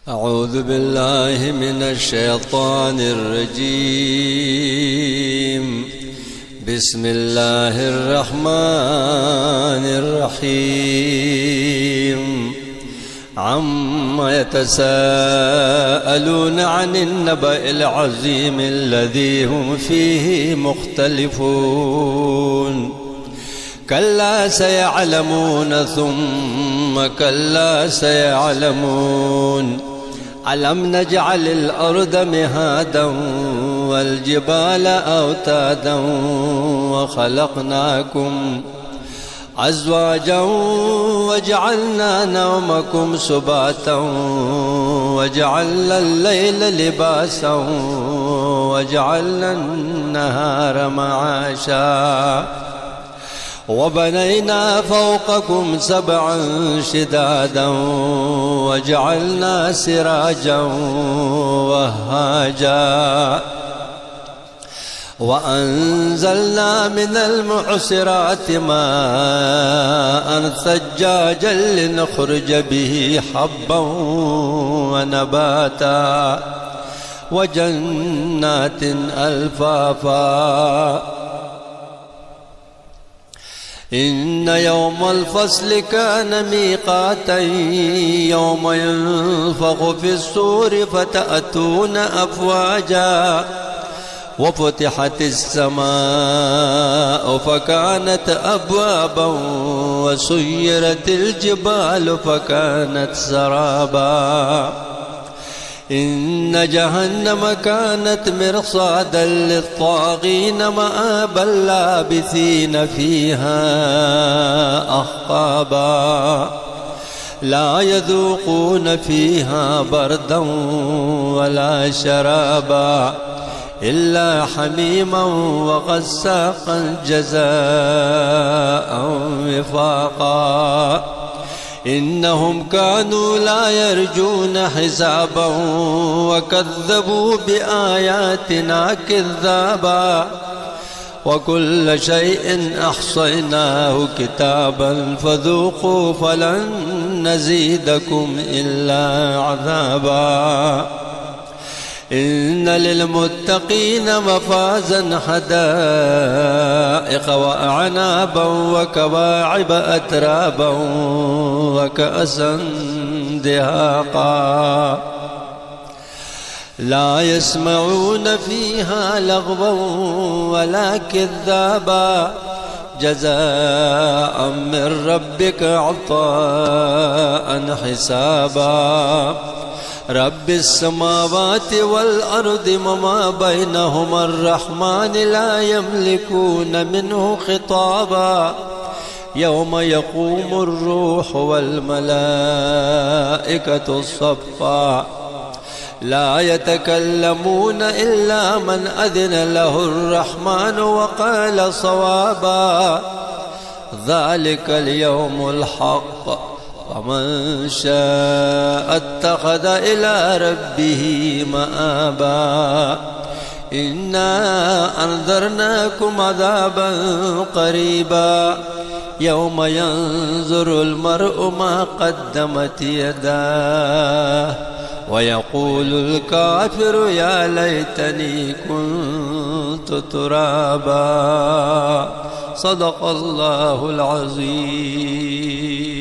أعوذ بالله من الشيطان الرجيم. بسم الله الرحمن الرحيم. عما يتساءلون عن النبأ العظيم الذي هم فيه مختلفون. كلا سيعلمون ثم كلا سيعلمون. ألم نجعل الأرض مهادا والجبال أوتادا وخلقناكم أزواجا وجعلنا نومكم سباتا وجعلنا الليل لباسا وجعلنا النهار معاشا وبنينا فوقكم سبعا شدادا وجعلنا سراجا وهاجا وأنزلنا من المعصرات ماء ثجاجا لنخرج به حبا ونباتا وجنات ألفافا. إن يوم الفصل كان ميقاتا يوم ينفخ في الصور فتأتون أفواجا وفتحت السماء فكانت أبوابا وسيرت الجبال فكانت سرابا. إن جهنم كانت مرصادا للطاغين مآبا لابثين فيها أحقابا. لا يذوقون فيها بردا ولا شرابا إلا حميما وغساقا جزاء وفاقا. إنهم كانوا لا يرجون حسابا وكذبوا بآياتنا كذابا. وكل شيء أحصيناه كتابا فذوقوا فلن نزيدكم إلا عذابا. إن للمتقين مفازا حدائق وأعنابا وكواعب أترابا وكأسا دهاقا. لا يسمعون فيها لغوا ولا كذابا جزاء من ربك عطاء حسابا. رب السماوات والأرض وما بينهما الرحمن لا يملكون منه خطابا. يوم يقوم الروح والملائكة صفا لا يتكلمون إلا من أذن له الرحمن وقال صوابا. ذلك اليوم الحق ومن شاء اتخذ إلى ربه مآبا. إنا أنذرناكم عذابا قريبا يوم ينظر المرء ما قدمت يداه ويقول الكافر يا ليتني كنت ترابا. صدق الله العظيم.